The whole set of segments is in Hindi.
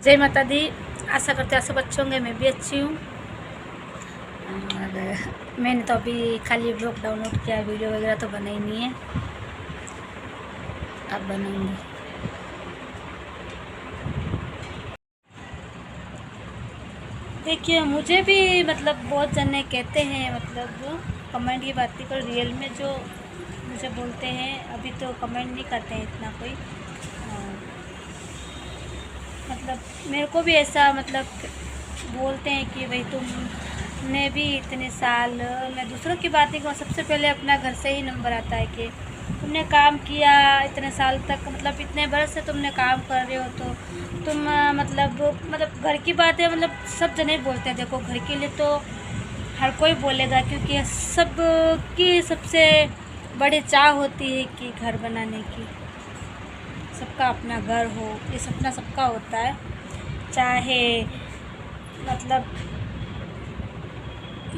जय माता दी। आशा करते हैं सब अच्छे होंगे, मैं भी अच्छी हूँ। और मैंने तो अभी खाली ब्लॉग डाउनलोड किया, वीडियो वगैरह तो बनाई नहीं है, अब बनाऊंगी। देखिए, मुझे भी मतलब बहुत जने कहते हैं, मतलब कमेंट की बात नहीं कर, रियल में जो मुझे बोलते हैं, अभी तो कमेंट नहीं करते हैं इतना कोई। मतलब मेरे को भी ऐसा मतलब बोलते हैं कि भाई तुमने भी इतने साल, मैं दूसरों की बात नहीं करूँ, सबसे पहले अपना घर से ही नंबर आता है कि तुमने काम किया इतने साल तक, मतलब इतने बरस से तुमने काम कर रहे हो, तो तुम मतलब घर की बात है, मतलब सब जने बोलते हैं। देखो, घर के लिए तो हर कोई बोलेगा, क्योंकि सब की सबसे बड़ी चाह होती है कि घर बनाने की, सबका अपना घर हो, ये सपना सबका होता है। चाहे मतलब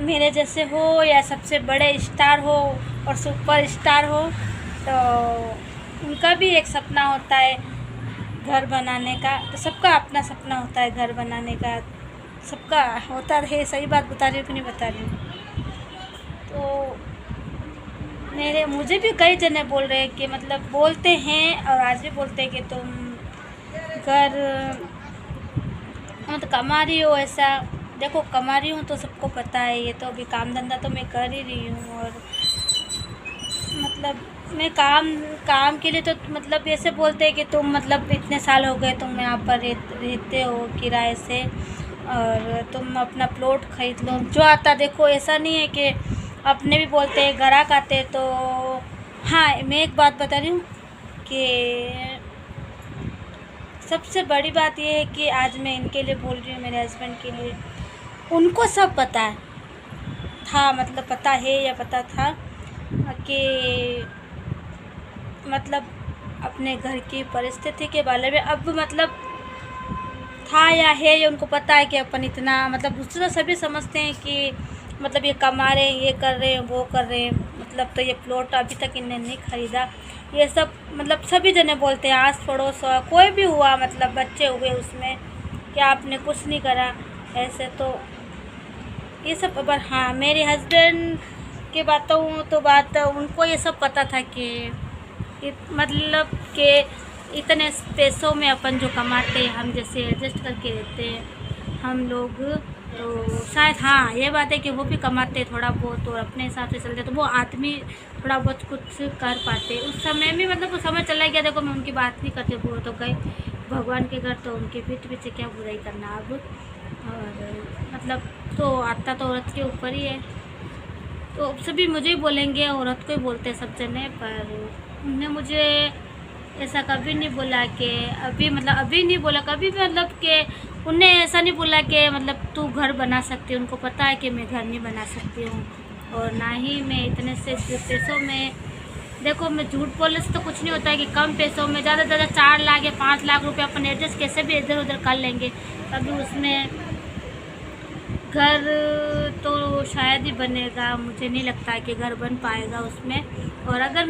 मेरे जैसे हो या सबसे बड़े स्टार हो और सुपर स्टार हो, तो उनका भी एक सपना होता है घर बनाने का। तो सबका अपना सपना होता है घर बनाने का, सबका होता है। सही बात बता रही हूँ कि नहीं बता रही हूँ? तो मुझे भी कई जने बोल रहे हैं कि मतलब बोलते हैं, और आज भी बोलते हैं कि तुम घर मतलब कमा रही हो। ऐसा देखो, कमा रही हूँ तो सबको पता है, ये तो अभी काम धंधा तो मैं कर ही रही हूँ। और मतलब मैं काम के लिए तो मतलब ऐसे बोलते हैं कि तुम मतलब इतने साल हो गए तुम यहाँ पर रहते हो किराए से, और तुम अपना प्लॉट खरीद लो जो आता। देखो, ऐसा नहीं है कि अपने भी बोलते हैं, ग्राहक आते तो। हाँ, मैं एक बात बता रही हूँ कि सबसे बड़ी बात ये है कि आज मैं इनके लिए बोल रही हूँ, मेरे हस्बैंड के लिए। उनको सब पता है था, मतलब पता है या पता था कि मतलब अपने घर की परिस्थिति के बारे में अब मतलब था या है, ये उनको पता है कि अपन इतना मतलब दूसरा सभी समझते हैं कि मतलब ये कमा रहे हैं, ये कर रहे हैं, वो कर रहे हैं, मतलब तो ये प्लॉट अभी तक इन्हें नहीं ख़रीदा। ये सब मतलब सभी जने बोलते हैं, आस पड़ोस कोई भी हुआ, मतलब बच्चे हुए उसमें कि आपने कुछ नहीं करा ऐसे। तो ये सब। पर हाँ, मेरे हस्बैंड की बातों तो बात उनको ये सब पता था कि मतलब कि इतने पैसों में अपन जो कमाते हैं, हम जैसे एडजस्ट करके रहते हैं हम लोग, तो शायद हाँ ये बात है कि वो भी कमाते थोड़ा बहुत और अपने हिसाब से चलते, तो वो आदमी थोड़ा बहुत कुछ कर पाते। उस समय भी मतलब वो समय चला गया। देखो, मैं उनकी बात नहीं करती, वो तो गए भगवान के घर, तो उनके पीठ पीछे क्या बुराई करना अब। और मतलब तो आता तो औरत के ऊपर ही है, तो सभी मुझे ही बोलेंगे, औरत को ही बोलते हैं सब जने। पर उन्होंने मुझे ऐसा कभी नहीं बोला कि अभी मतलब अभी नहीं बोला कभी भी, मतलब कि उन्हें ऐसा नहीं बोला कि मतलब तू घर बना सकती है। उनको पता है कि मैं घर नहीं बना सकती हूँ, और ना ही मैं इतने से पैसों में, देखो मैं झूठ बोलने से तो कुछ नहीं होता है कि कम पैसों में ज़्यादा से ज़्यादा 4 लाख या 5 लाख रुपए अपन एडजस्ट कैसे भी इधर उधर कर लेंगे। तभी उसमें घर तो शायद ही बनेगा, मुझे नहीं लगता है कि घर बन पाएगा उसमें। और अगर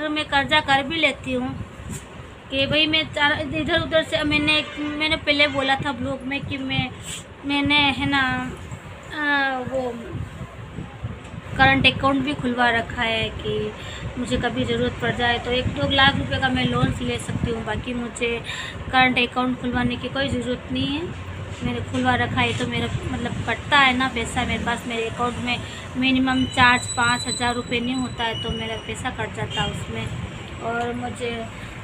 मैं कर्जा कर भी लेती हूँ कि भाई मैं इधर उधर से, मैंने पहले बोला था ब्लॉग में कि मैंने है ना वो करंट अकाउंट भी खुलवा रखा है कि मुझे कभी ज़रूरत पड़ जाए तो 1-2 लाख रुपए का मैं लोन ले सकती हूँ। बाकी मुझे करंट अकाउंट खुलवाने की कोई ज़रूरत नहीं है, मैंने खुलवा रखा है। तो मेरा मतलब कटता है ना पैसा मेरे पास, मेरे अकाउंट में मिनिमम चार्ज 5,000 रुपये नहीं होता है, तो मेरा पैसा कट जाता है उसमें। और मुझे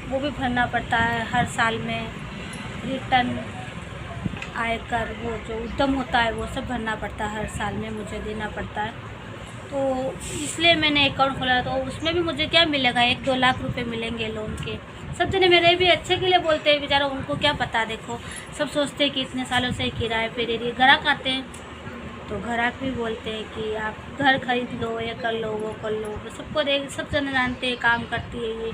वो भी भरना पड़ता है हर साल में, रिटर्न आयकर वो जो उद्यम होता है वो सब भरना पड़ता है, हर साल में मुझे देना पड़ता है। तो इसलिए मैंने अकाउंट खोला, तो उसमें भी मुझे क्या मिलेगा, 1-2 लाख रुपए मिलेंगे लोन के। सब जने मेरे भी अच्छे के लिए बोलते हैं, बेचारा उनको क्या पता। देखो, सब सोचते हैं कि इतने सालों से किराए पे दे रही है। ग्राहक आते हैं तो ग्राहक भी बोलते हैं कि आप घर खरीद लो, ये कर लो, वो कर लो। सबको सब जने जानते हैं काम करती है ये,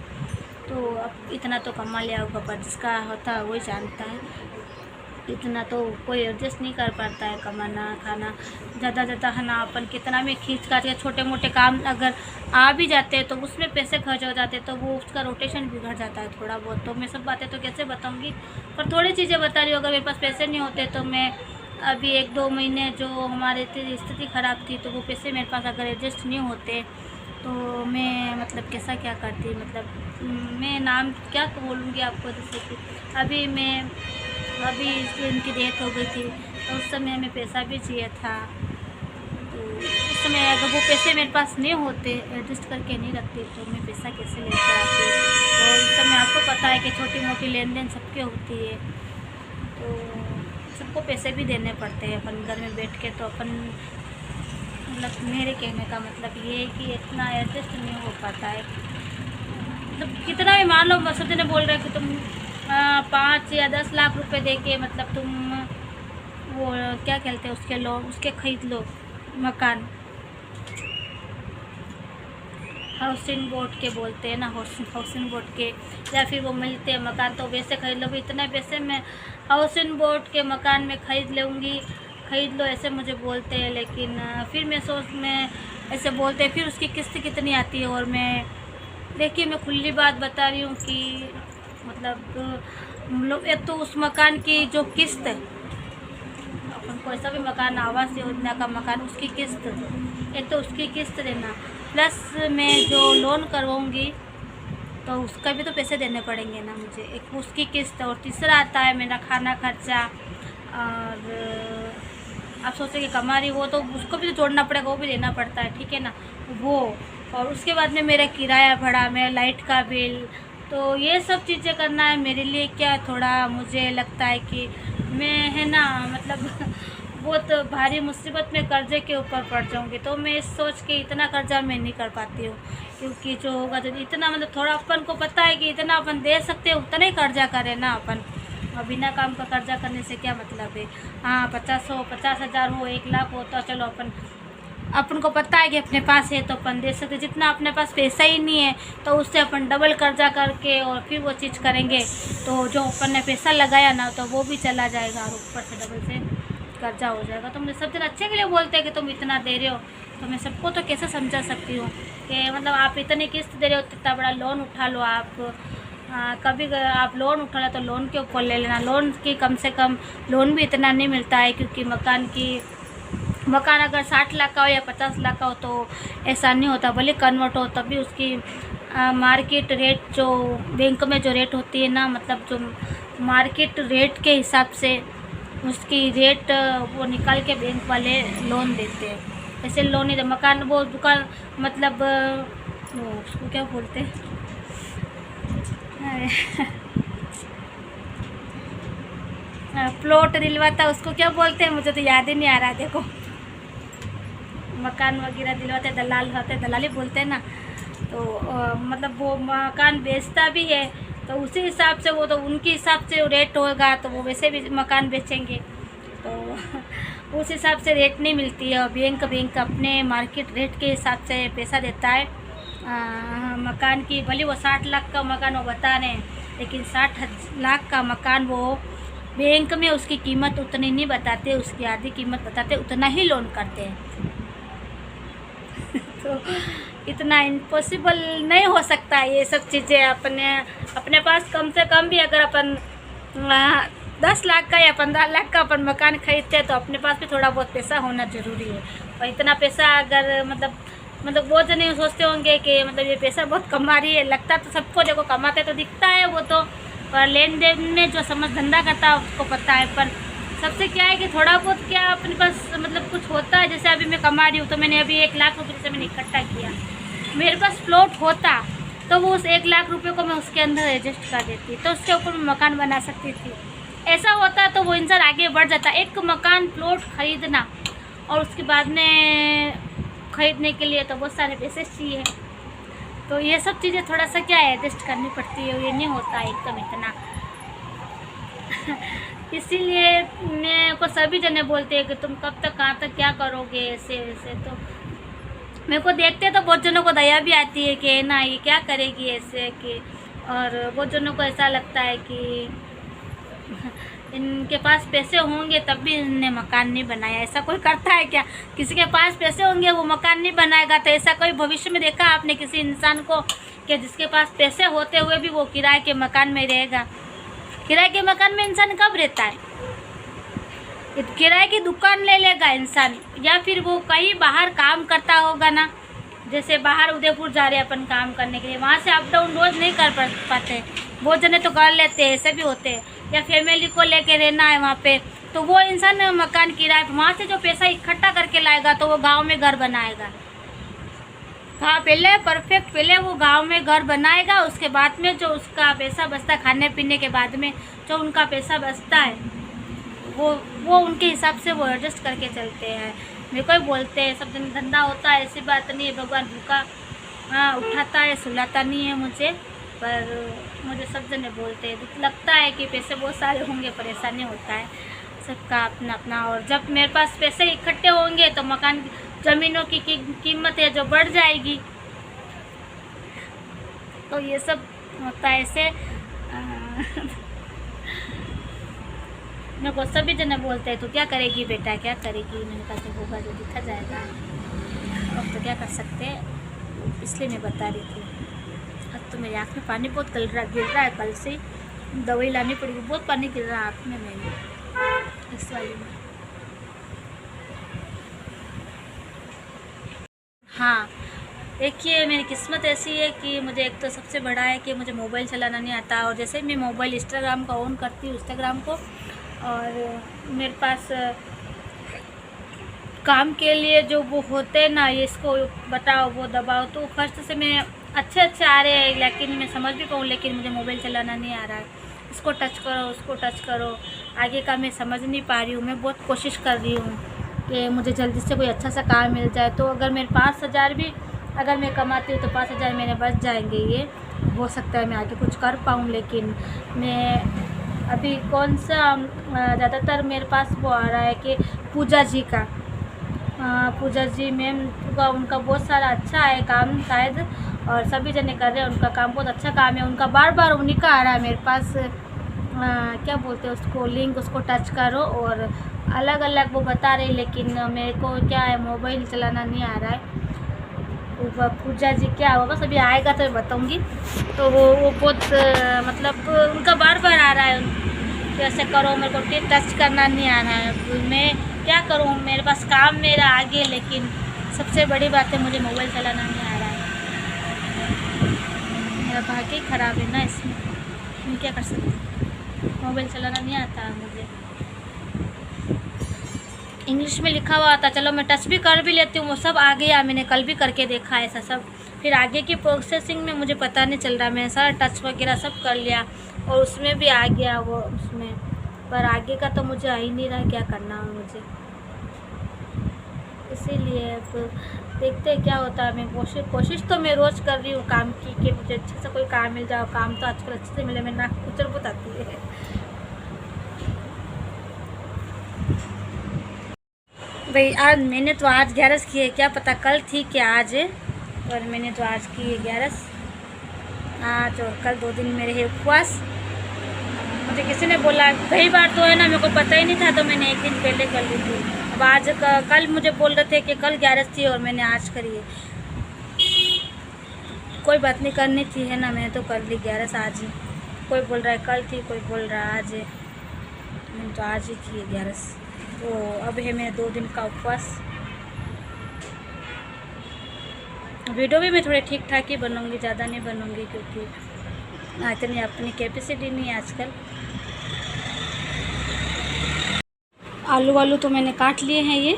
तो अब इतना तो कमा लिया होगा, पर जिसका होता है वही जानता है। इतना तो कोई एडजस्ट नहीं कर पाता है, कमाना खाना ज़्यादा ज़्यादा है ना। अपन कितना भी खींच काट के छोटे मोटे काम अगर आ भी जाते हैं तो उसमें पैसे खर्च हो जाते हैं, तो वो उसका रोटेशन बिगड़ जाता है थोड़ा बहुत। तो मैं सब बातें तो कैसे बताऊंगी, पर थोड़ी चीज़ें बता रही हूँ। अगर मेरे पास पैसे नहीं होते तो मैं अभी 1-2 महीने जो हमारी स्थिति ख़राब थी, तो वो पैसे मेरे पास अगर एडजस्ट नहीं होते तो मैं मतलब कैसा क्या करती, मतलब मैं नाम क्या बोलूँगी आपको। जैसे कि अभी इनकी डेथ हो गई थी, तो उस समय हमें पैसा भी चाहिए था। तो उस समय अगर वो पैसे मेरे पास नहीं होते, एडजस्ट करके नहीं रखती, तो मैं पैसा कैसे लेकर आती। तो उस समय आपको पता है कि छोटी मोटी लेन देन सबके होती है, तो सबको पैसे भी देने पड़ते हैं अपन घर में बैठ के। तो अपन मतलब मेरे कहने का मतलब ये है कि इतना एडजस्ट नहीं हो पाता है। मतलब कितना भी मान लो, सब जने बोल रहे हैं कि तुम 5 या 10 लाख रुपए दे के मतलब तुम वो क्या कहते हैं उसके लोन उसके खरीद लो मकान, हाउसिंग बोर्ड के बोलते हैं ना, हाउसिंग बोर्ड के, या फिर वो मिलते हैं मकान, तो वैसे खरीद लो। भी इतने पैसे में हाउसिंग बोर्ड के मकान में खरीद लूँगी, खरीद लो ऐसे मुझे बोलते हैं। लेकिन फिर मैं ऐसे बोलते हैं, फिर उसकी किस्त कितनी आती है। और मैं देखिए, मैं खुली बात बता रही हूँ कि मतलब लोग एक तो उस मकान की जो किस्त है, अपन कोई सा भी मकान आवास योजना का मकान, उसकी किस्त, एक तो उसकी किस्त देना, प्लस मैं जो लोन करवाऊँगी तो उसका भी तो पैसे देने पड़ेंगे ना मुझे, एक उसकी किस्त। और तीसरा आता है मेरा खाना खर्चा, और आप सोचें कि कमा रही वो, तो उसको भी तो जोड़ना पड़ेगा, वो भी देना पड़ता है, ठीक है ना वो। और उसके बाद में मेरा किराया भाड़ा, मेरा लाइट का बिल, तो ये सब चीज़ें करना है मेरे लिए क्या थोड़ा मुझे लगता है कि मैं है ना मतलब बहुत भारी मुसीबत में कर्जे के ऊपर पड़ जाऊंगी। तो मैं इस सोच के इतना कर्जा मैं नहीं कर पाती हूँ, क्योंकि जो होगा तो इतना मतलब थोड़ा अपन को पता है कि इतना अपन दे सकते हैं, उतना ही कर्जा करें ना अपन। और बिना काम का कर्जा करने से क्या मतलब है। हाँ 50,000 हो 1 लाख हो तो चलो अपन को पता है कि अपने पास है तो अपन दे सकते। जितना अपने पास पैसा ही नहीं है तो उससे अपन डबल कर्जा करके और फिर वो चीज़ करेंगे, तो जो अपन ने पैसा लगाया ना तो वो भी चला जाएगा और ऊपर से डबल से कर्जा हो जाएगा। तो मुझे सब जन अच्छे के लिए बोलते हैं कि तुम इतना दे रहे हो, तो मैं सबको तो कैसे समझा सकती हूँ कि मतलब आप इतनी किस्त दे रहे हो, इतना बड़ा लोन उठा लो आप। कभी आप लोन उठा लो तो लोन के ऊपर ले लेना, लोन की कम से कम लोन भी इतना नहीं मिलता है, क्योंकि मकान अगर 60 लाख का हो या 50 लाख का हो तो ऐसा नहीं होता, भले कन्वर्ट हो तभी उसकी मार्केट रेट जो बैंक में जो रेट होती है ना, मतलब जो मार्केट रेट के हिसाब से उसकी रेट वो निकाल के बैंक वाले लोन देते हैं। ऐसे लोन नहीं, मकान वो दुकान मतलब वो उसको क्या बोलते हैं प्लॉट दिलवाता है, उसको क्या बोलते हैं मुझे तो याद ही नहीं आ रहा। देखो मकान वगैरह दिलवाते दलाल होते, दलाली बोलते हैं ना, तो मतलब वो मकान बेचता भी है, तो उसी हिसाब से वो तो उनके हिसाब से रेट होगा, तो वो वैसे भी मकान बेचेंगे, तो उस हिसाब से रेट नहीं मिलती है। और बैंक अपने मार्केट रेट के हिसाब से पैसा देता है मकान की। भले वो 60 लाख का मकान वो बता रहे हैं, लेकिन 60 लाख का मकान वो बैंक में उसकी कीमत उतनी नहीं बताते, उसकी आधी कीमत बताते, उतना ही लोन करते हैं। तो इतना इम्पॉसिबल नहीं हो सकता ये सब चीज़ें अपने पास। कम से कम भी अगर अपन 10 लाख का या 15 लाख का अपन मकान खरीदते हैं तो अपने पास भी थोड़ा बहुत पैसा होना ज़रूरी है। और इतना पैसा अगर मतलब बहुत जने सोचते होंगे कि मतलब ये पैसा बहुत कमा रही है, लगता तो सबको देखो कमाते तो दिखता है वो तो, पर लेन देन में जो समझ धंधा करता है उसको पता है। पर सबसे क्या है कि थोड़ा बहुत क्या अपने पास मतलब कुछ होता है। जैसे अभी मैं कमा रही हूँ तो मैंने अभी 1 लाख रुपये से मैंने इकट्ठा किया, मेरे पास प्लॉट होता तो वो उस 1 लाख रुपये को मैं उसके अंदर एडजस्ट कर देती, तो उसके ऊपर मैं मकान बना सकती थी। ऐसा होता तो वो इंसान आगे बढ़ जाता। एक मकान प्लॉट खरीदना और उसके बाद में खरीदने के लिए तो बहुत सारे पैसे चाहिए, तो ये सब चीज़ें थोड़ा सा क्या है एडजस्ट करनी पड़ती है, ये नहीं होता एकदम इतना। इसीलिए मेरे को सभी जने बोलते हैं कि तुम कब तक कहाँ तक क्या करोगे ऐसे वैसे। तो मेरे को देखते तो बहुत जनों को दया भी आती है कि ना ये क्या करेगी ऐसे कि, और बहुत जनों को ऐसा लगता है कि इनके पास पैसे होंगे तब भी इनने मकान नहीं बनाया। ऐसा कोई करता है क्या? किसी के पास पैसे होंगे वो मकान नहीं बनाएगा? तो ऐसा कोई भविष्य में देखा आपने किसी इंसान को कि जिसके पास पैसे होते हुए भी वो किराए के मकान में रहेगा? किराए के मकान में इंसान कब रहता है? किराए की दुकान ले लेगा इंसान, या फिर वो कहीं बाहर काम करता होगा ना, जैसे बाहर उदयपुर जा रहे हैं अपन काम करने के लिए, वहाँ से अप डाउन रोज़ नहीं कर पाते, बहुत जने तो कर लेते हैं, ऐसे भी होते हैं। या फैमिली को लेके रहना है वहाँ पे, तो वो इंसान मकान किराए पर वहाँ से जो पैसा इकट्ठा करके लाएगा तो वो गांव में घर बनाएगा। हाँ, पहले परफेक्ट, पहले वो गांव में घर बनाएगा, उसके बाद में जो उसका पैसा बचता है खाने पीने के बाद में जो उनका पैसा बचता है वो उनके हिसाब से वो एडजस्ट करके चलते हैं। मेरे को ही बोलते हैं सब दिन धंधा होता है, ऐसी बात नहीं है, भगवान भूखा उठाता है सुलाता नहीं है मुझे, पर मुझे सब जने बोलते हैं, दुख लगता है कि पैसे बहुत सारे होंगे परेशानी होता है, सबका अपना अपना। और जब मेरे पास पैसे इकट्ठे होंगे तो मकान ज़मीनों की कीमत है जो बढ़ जाएगी, तो ये सब होता है ऐसे। मेरे को सभी जने बोलते हैं तो क्या करेगी बेटा, क्या करेगी? मैंने कहा तो होगा जो दिखा जाएगा, अब तो क्या कर सकते हैं, इसलिए मैं बता रही थी। अब तो मेरी आँख में पानी बहुत गिर रहा है, कल से दवाई लानी पड़ेगी, बहुत पानी गिर रहा है आँख में मेरी इस वाली में। हाँ, देखिए मेरी किस्मत ऐसी है कि मुझे एक तो सबसे बड़ा है कि मुझे मोबाइल चलाना नहीं आता, और जैसे मैं मोबाइल इंस्टाग्राम का ऑन करती हूँ इंस्टाग्राम को, और मेरे पास काम के लिए जो वो होते हैं ना, ये इसको बताओ वो दबाओ, तो फर्स्ट से मैं अच्छे आ रहे हैं, लेकिन मैं समझ भी पाऊँ, लेकिन मुझे मोबाइल चलाना नहीं आ रहा है। इसको टच करो, उसको टच करो, आगे का मैं समझ नहीं पा रही हूँ। मैं बहुत कोशिश कर रही हूँ कि मुझे जल्दी से कोई अच्छा सा काम मिल जाए, तो अगर मेरे 5,000 भी अगर मैं कमाती हूँ तो 5,000 मेरे बच जाएंगे। ये हो सकता है मैं आगे कुछ कर पाऊँ, लेकिन मैं अभी कौन सा ज़्यादातर मेरे पास वो आ रहा है कि पूजा जी का, पूजा जी मैम का, उनका बहुत सारा अच्छा है काम शायद, और सभी जने कर रहे हैं, उनका काम बहुत अच्छा काम है, उनका बार बार उन्हीं का आ रहा है मेरे पास। क्या बोलते हैं उसको, लिंक, उसको टच करो, और अलग अलग वो बता रहे, लेकिन मेरे को क्या है मोबाइल चलाना नहीं आ रहा है। पूजा जी क्या होगा, बस अभी आएगा तो मैं बताऊँगी। तो वो बहुत मतलब उनका बार बार आ रहा है कि ऐसे करो, मेरे को टच करना नहीं आ रहा है। मैं क्या करूँ, मेरे पास काम मेरा आगे, लेकिन सबसे बड़ी बात है मुझे मोबाइल चलाना नहीं आ रहा है। मेरा भाग्य ही ख़राब है ना इसमें, मैं क्या कर सकती हूँ, मोबाइल चलाना नहीं आता है मुझे। इंग्लिश में लिखा हुआ आता, चलो मैं टच भी कर भी लेती हूँ, वो सब आ गया, मैंने कल भी करके देखा है ऐसा सब। फिर आगे की प्रोसेसिंग में मुझे पता नहीं चल रहा, मैंने सारा टच वगैरह सब कर लिया और उसमें भी आ गया वो उसमें, पर आगे का तो मुझे आ ही नहीं रहा क्या करना है मुझे। इसीलिए अब देखते हैं क्या होता है। मैं कोशिश तो मैं रोज़ कर रही हूँ काम की कि मुझे अच्छे से कोई काम मिल जाए। काम तो आजकल अच्छे से मिले, मैं नाक कुचल बहुत आती है। भाई आज मैंने तो आज 11 की है, क्या पता कल थी क्या आज है, और मैंने तो आज की है 11 आज, और कल 2 दिन मेरे है उपवास। मुझे किसी ने बोला, कई बार तो है ना, मेरे को पता ही नहीं था, तो मैंने 1 दिन पहले कर ली थी। अब आज कल मुझे बोल रहे थे कि कल 11 थी और मैंने आज करी है। कोई बात नहीं, करनी थी है ना, मैंने तो कर ली 11 आज ही। कोई बोल रहा है कल थी, कोई बोल रहा है आज है, मैंने तो आज ही की है 11। तो अब है मेरे 2 दिन का उपवास। वीडियो भी मैं थोड़े ठीक ठाक ही बनूँगी, ज़्यादा नहीं बनूँगी, क्योंकि इतनी अपनी कैपेसिटी नहीं है आजकल। आलू तो मैंने काट लिए हैं। ये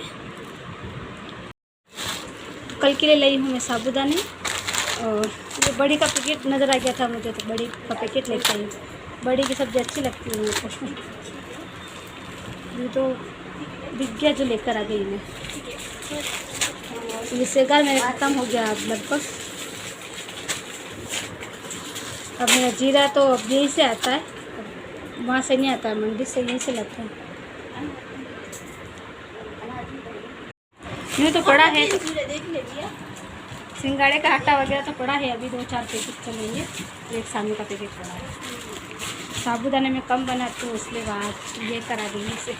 कल के लिए लाई हूँ मैं साबूदाने, और ये बड़ी का पैकेट नज़र आ गया था मुझे, तो बड़ी का पैकेट लेके आई। बड़ी की सब्ज़ी अच्छी लगती है मेरे को। ये तो दिख गया जो लेकर आ गई मैं। ये सेगा मेरा ख़त्म हो गया अब लगभग। अब मेरा जीरा तो अब यहीं से आता है, वहाँ से नहीं आता है, मंडी से यहीं से लगता है। नहीं तो पड़ा है, सिंगाड़े का आटा वगैरह तो पड़ा है, अभी 2-4 पैकेट चलेंगे, एक सामने का पैकेट पड़ा है। साबूदाने में कम बनाती हूँ, इसलिए बात ये करा दी इसे।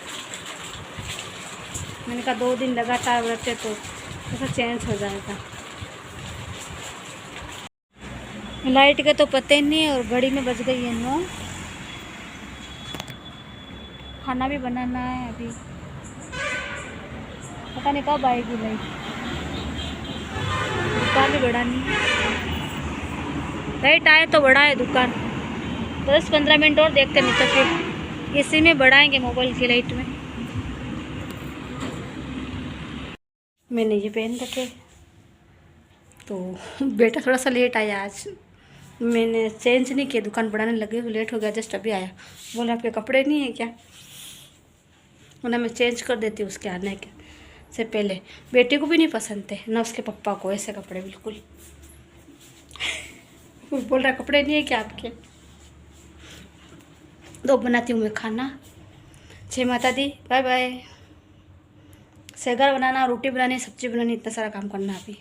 मैंने कहा 2 दिन लगातार रहते तो ऐसा चेंज हो जाएगा। लाइट के तो पते नहीं है और घड़ी में बज गई है 9। खाना भी बनाना है अभी, पता नहीं कब आएगी लाइट। दुकान भी बड़ा नहीं है, लाइट आए तो बड़ा है दुकान। 10-15 मिनट और देखते, नहीं तो फिर इसी में बढ़ाएंगे मोबाइल की लाइट में। मैंने ये पहन रखे तो बेटा थोड़ा सा लेट आया आज। मैंने चेंज नहीं किया, दुकान बढ़ाने लगे, लेट हो गया, जस्ट अभी आया। बोला आपके कपड़े नहीं है क्या? उन्हें मैं चेंज कर देती हूँ उसके आने के से पहले। बेटे को भी नहीं पसंद थे ना उसके पप्पा को ऐसे कपड़े, बिल्कुल। बोल रहा कपड़े नहीं है क्या आपके? तो बनाती हूँ मैं खाना। जय माता दी, बाय बाय। सेगर बनाना, रोटी बनानी, सब्जी बनानी, इतना सारा काम करना अभी।